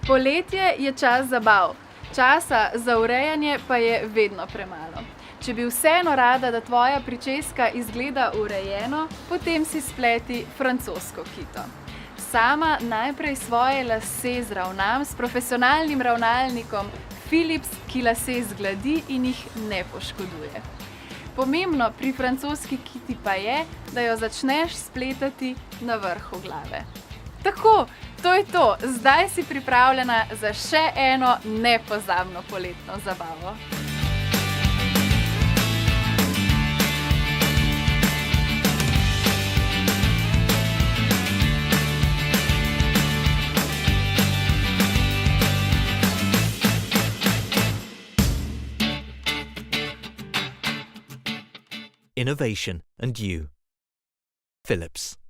Poletje je čas zabav, časa za urejanje pa je vedno premalo. Če bi vseeno rada, da tvoja pričeska izgleda urejeno, potem si spleti francosko kito. Sama najprej svoje lase zravnam s profesionalnim ravnalnikom Philips, ki lase zgladi in jih ne poškoduje. Pomembno pri francoski kiti pa je, da jo začneš spletati na vrhu glave. Tako, to je to. Zdaj si pripravljena za še eno nepozabno poletno zabavo. Innovation and you. Philips.